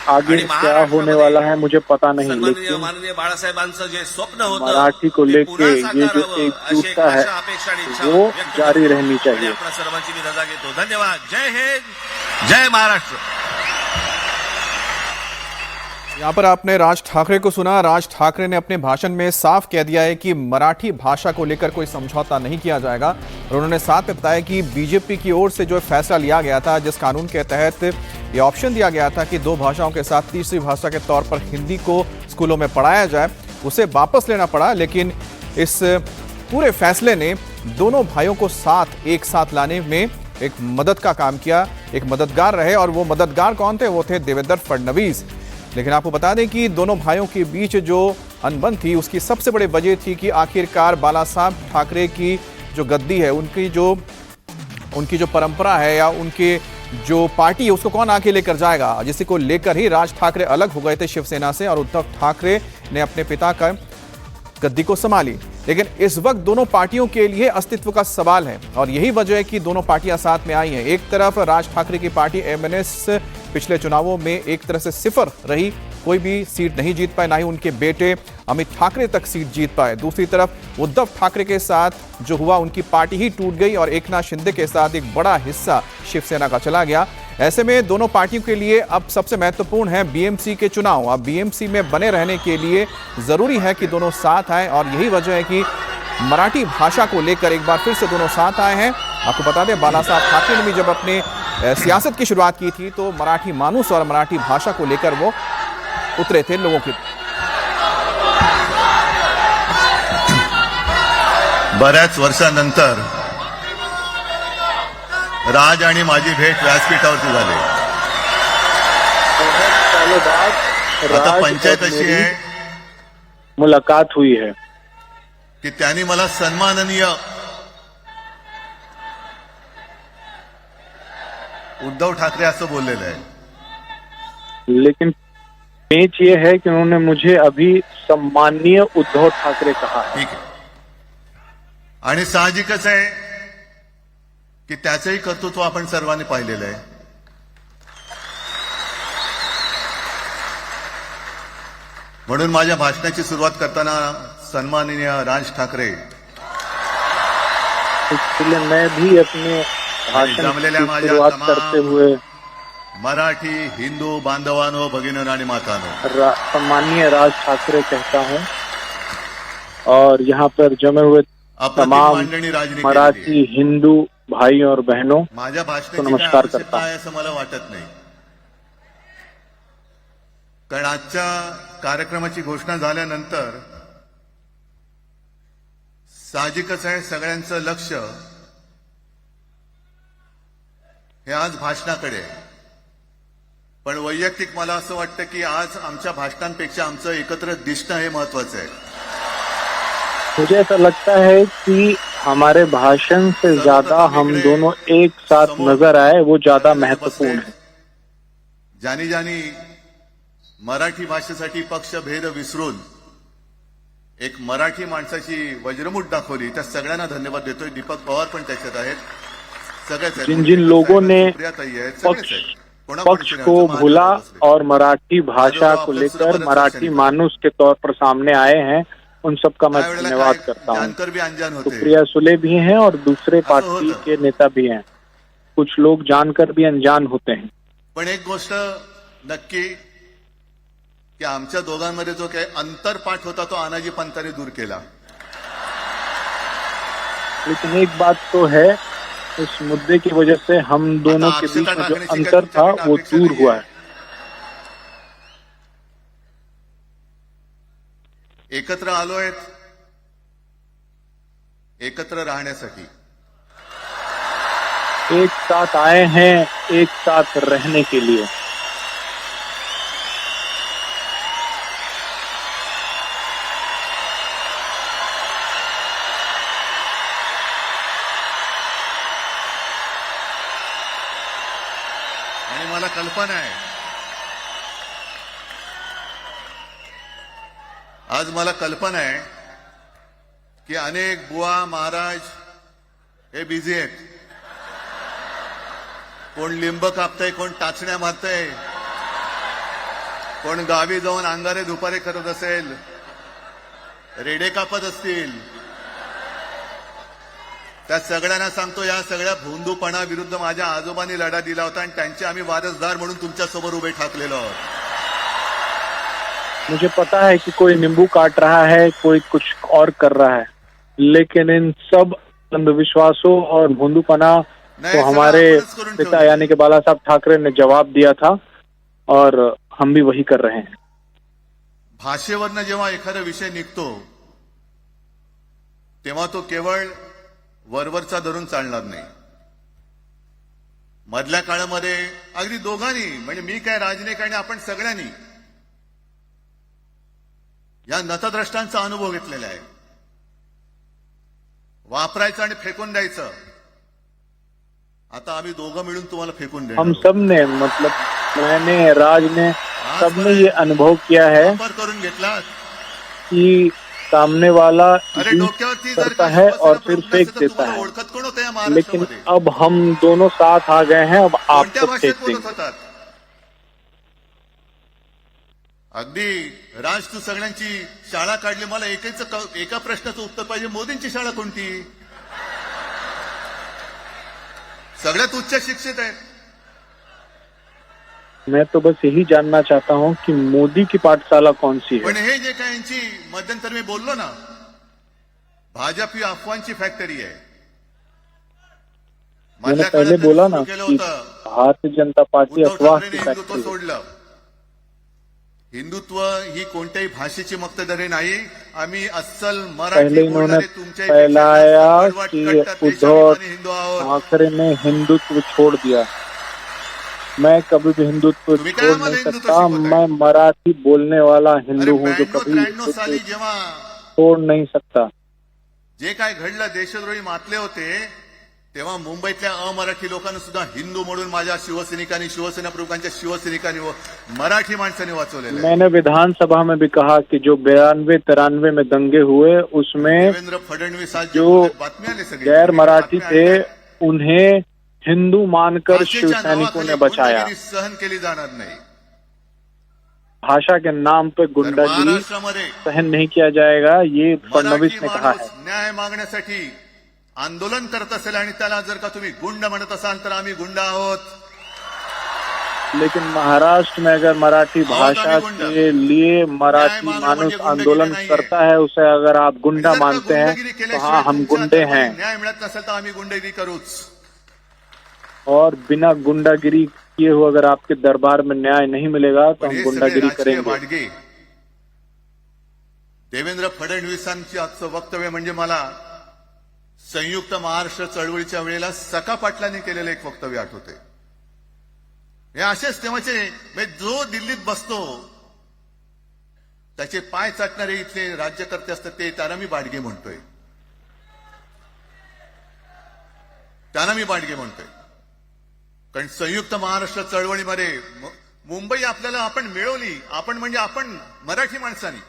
आगे क्या होने वाला है मुझे पता नहीं, सन्माननीय लेकिन माननीय बाळासाहेबांचं जे स्वप्न होतं मराठी को ते लेके पुन्हा ये साकार जो व्हावं अशी एक एकजुटता है आशा अपेक्षा आणि इच्छा वो व्यक्त जारी करतो रहनी आणि चाहिए। आपल्या सर्वांची मी रजा घेतो। धन्यवाद। जय हिंद, जय महाराष्ट्र। यहाँ पर आपने राज ठाकरे को सुना। राज ठाकरे ने अपने भाषण में साफ कह दिया है कि मराठी भाषा को लेकर कोई समझौता नहीं किया जाएगा और उन्होंने साथ में बताया कि बीजेपी की ओर से जो फैसला लिया गया था, जिस कानून के तहत ये ऑप्शन दिया गया था कि 2 भाषाओं के साथ तीसरी भाषा के तौर पर हिंदी को स्कूलों में पढ़ाया जाए, उसे वापस लेना पड़ा। लेकिन इस पूरे फैसले ने दोनों भाइयों को एक साथ लाने में एक मदद का काम किया, एक मददगार रहे। और वो मददगार कौन थे? वो थे देवेंद्र फडणवीस। लेकिन आपको बता दें कि दोनों भाइयों के बीच जो अनबन थी उसकी सबसे बड़ी वजह थी कि आखिरकार बाला साहब ठाकरे की जो गद्दी है, उनकी जो परंपरा है या उनके जो पार्टी है उसको कौन आगे लेकर जाएगा, जिसे को लेकर ही राज ठाकरे अलग हो गए थे शिवसेना से और उद्धव ठाकरे ने अपने पिता का गद्दी को संभाली। लेकिन इस वक्त दोनों पार्टियों के लिए अस्तित्व का सवाल है और यही वजह है कि दोनों पार्टियां साथ में आई हैं। एक तरफ राज ठाकरे की पार्टी एमएनएस पिछले चुनावों में एक तरह से सिफर रही, कोई भी सीट नहीं जीत पाए, ना ही उनके बेटे अमित ठाकरे तक सीट जीत पाए। दूसरी तरफ उद्धव ठाकरे के साथ जो हुआ, उनकी पार्टी ही टूट गई और एकनाथ शिंदे के साथ एक बड़ा हिस्सा शिवसेना का चला गया। ऐसे में दोनों पार्टियों के लिए अब सबसे महत्वपूर्ण है बीएमसी के चुनाव। अब बीएमसी में बने रहने के लिए जरूरी है कि दोनों साथ आए और यही वजह है कि मराठी भाषा को लेकर एक बार फिर से दोनों साथ आए हैं। आपको बता दें, बाला साहब ठाकरे ने भी जब अपने सियासत की शुरुआत की थी तो मराठी मानुस और मराठी भाषा को लेकर वो उतरे थे लोगों की। बऱ्याच वर्षानंतर राज आणि माझी भेट व्यासपीठावरती झाली। सालों बाद आता राज पंचायत और अशी मेरी आहे मुलाकात हुई है की त्यांनी मला सन्माननीय उद्धव ठाकरे असं बोललेलं आहे, लेकिन पेच ये है कि उन्होंने मुझे अभी सम्माननीय उद्धव ठाकरे कहा है। ठीक आहे। आणि साहजिकच आहे की त्याचंही कर्तृत्व आपण सर्वांनी पाहिलेलं आहे। म्हणून माझ्या भाषणाची सुरुवात करताना सन्माननीय राज ठाकरे इसलिए मैं भी अपने भाषण जमलेल्या की माझ्या शुरुआत करते हुए मराठी हिंदू बांधवांनो भगिनींनो आणि मातांनो सम्माननीय राज ठाकरे कहता हूं और यहाँ पर जमे हुए तमाम मंडळी राजनीति मराठी हिंदू भाई और बहनों माझ्या तो भाषणाची नमस्कार काय करता हूं। आहे असं मला वाटत नाही, कारण आजच्या कार्यक्रमाची घोषणा झाल्यानंतर साहजिकच आहे सगळ्यांचं लक्ष हे आज भाषणाकडे आहे। पण वैयक्तिक मला असं वाटतं की आज आमच्या भाषणांपेक्षा आमचं एकत्र दिसणं हे महत्वाचं आहे। मुझे ऐसा लगता है कि हमारे भाषण से ज्यादा हम दोनों एक साथ नजर आए वो ज्यादा महत्वपूर्ण है। ज्यांनी ज्यांनी मराठी भाषेसाठी पक्षभेद विसरून एक मराठी माणसाची वज्रमुठ दाखवली, त्या सगळ्यांना धन्यवाद देतोय। दीपक पवार पण त्याच्यात आहेत, सगळेच आहेत। जिन जिन लोगों ने पक्ष को भूला और मराठी भाषा को लेकर मराठी मानुस के तौर पर सामने आए हैं, उन सबका मैं धन्यवाद करता हूँ। जानकर भी अनजान होते, सुप्रिया सुले भी हैं और दूसरे पार्टी के नेता भी हैं। कुछ लोग जानकर भी अनजान होते हैं। पण एक गोष्ट नक्की की आमच्या दोघांमध्ये जो काही अंतरपाठ होता तो आनाजी पंतांनी दूर केला। लेकिन एक बात तो है, इस मुद्दे की वजह से हम दोनों के बीच में जो अंतर था वो दूर हुआ है। एकत्र आलोय एकत्र राहण्यासाठी, एक साथ आए हैं एक साथ रहने के लिए। आणि मला कल्पना आहे, आज मला कल्पना आहे की अनेक बुवा महाराज हे बिझी आहेत। कोण लिंब कापतय, कोण टाचण्या मारतय, कोण गावी जाऊन अंगारे दुपारे करत असेल, रेडे कापत असतील, त्या सगळ्यांना सांगतो, या सगळ्या भोंदूपणा विरुद्ध माझ्या आजोबांनी लढा दिला होता आणि त्यांचे आम्ही वारसदार म्हणून तुमच्या समोर उभे ठाकलेलो आहोत. मुझे पता है कि कोई नींबू काट रहा है, कोई कुछ और कर रहा है, लेकिन इन सब अंधविश्वासों और भोंदूपना तो हमारे पिता यानी कि बाला साहब ठाकरे ने जवाब दिया था और हम भी वही कर रहे हैं. भाषेवरनं जेव्हा एखादा विषय निघतो तेव्हा तो केवळ वरवरचा धरून चालणार नाही. मधल्या काळामध्ये अगदी दोघांनी, म्हणजे मी काय, राजने काय, आपण सगळ्यांनी या नतद्रष्टांचा अनुभव घेतलेला आहे. वापरायचं आणि फेकून द्यायचं. आता आम्ही दोघं मिळून तुम्हाला फेकून देणार. हम सब ने, मतलब मैंने, राज ने, सबने ये अनुभव किया है वापर करून घेतला. कि सामने वाला अरे डोक्यावरती करता है और फिर फेंक देता है, ओळखत कोण होतं या लेकिन महाराष्ट्रामध्ये? अब हम दोनों साथ आ गए हैं, अब कोणत्या आपको भाषेत फेंक बोलत देंगे. होतात? अगदी राज, तू सगळ्यांची शाळा काढली. मला एका प्रश्नाचं उत्तर पाहिजे. मोदींची शाळा कोणती? सगळ्यात उच्च शिक्षित आहे. मैं तो बस यही जानना चाहता हूं कि मोदी की पाठशाला कौन सी है. पण हे जे काय यांची मध्यंतर मी बोललो ना, भाजप ही अफवांची फॅक्टरी आहे. मैंने मधल्या पहले काळात बोला ना सुरू केलं कि होतं. भारतीय जनता पार्टी उद्धव अफवाह ठाकरेंनी की हिंदुत्व फैक्ट्री है. सोडलं. हिंदुत्व ही कोणत्याही भाषेची मक्तेदारी नाही. आम्ही अस्सल पहले मराठी इन्होंने बोलणारे तुमच्या फैलाया कि उद्धव हिंदू आहोत. ठाकरे ने हिंदुत्व छोड़ दिया. मैं कभी भी हिंदुत्व तुम्ही काय छोड़ आम्हाला नहीं हिंदुत्व सकता. शिकवताय? मैं मराठी बोलने वाला अरे हिंदू हूँ जो 92 कभी 93 साली हिंदुत्व जेव्हा छोड़ नहीं सकता. जे काय घडलं, देशद्रोही मातले होते, तेव्हा मुंबईतल्या अमराठी लोकांना सुद्धा हिंदू म्हणून माझ्या शिवसैनिकांनी, शिवसेना प्रमुखांच्या शिवसैनिकांनी व मराठी माणसांनी वाचवलेलं आहे. मैंने विधानसभा में भी कहा कि जो 92-93 में दंगे हुए उसमें देवेंद्र फडणवीस आज जो बातमी आली सगळी, गैर मराठी बातम्या थे आल्या. उन्हें हिंदू मानकर भाषेच्या शिवसैनिकों ने नावाखाली बचाया. गुंडगिरी सहन केली जाणार नाही. भाषा के नाम पे तर गुंडागिरी महाराष्ट्रामध्ये सहन नहीं किया जाएगा, ये फडणवीस मराठी ने कहा है. माणूस न्याय मागण्यासाठी आंदोलन करत असेल आणि त्याला जर का तुम्ही गुंड म्हणत असाल तर आम्ही गुंड आहोत. लेकिन महाराष्ट्र में अगर मराठी भाषा के लिए मराठी मानुस आंदोलन करता है, उसे अगर आप गुंडा जर का मानते हैं गुंडगिरी तो केल्याशिवाय हाँ, हम तुमच्या गुंडे हातामध्ये हैं. न्याय मिळत नसेल तर आम्ही गुंडगिरी करूच. और बिना गुंडागिरी किए हुए अगर आपके दरबार में न्याय नहीं मिलेगा तो पण हम हे सगळे गुंडागिरी राजकीय करेंगे. वाडगे देवेंद्र फडणवीसांची आजचं वक्तव्य म्हणजे मला संयुक्त महाराष्ट्र चळवळीच्या वेळेला सखा पाटलांनी केलेलं एक वक्तव्य आठवते. हे असेच तेव्हाचे, म्हणजे जो दिल्लीत बसतो त्याचे पाय चाटणारे इथले राज्यकर्ते असतात, ते त्यांना मी बाडगे म्हणतोय. त्यांना मी बाडगे म्हणतोय. कारण संयुक्त महाराष्ट्र चळवळीमध्ये मुंबई आपल्याला आपण मिळवली. आपण म्हणजे आपण मराठी माणसांनी.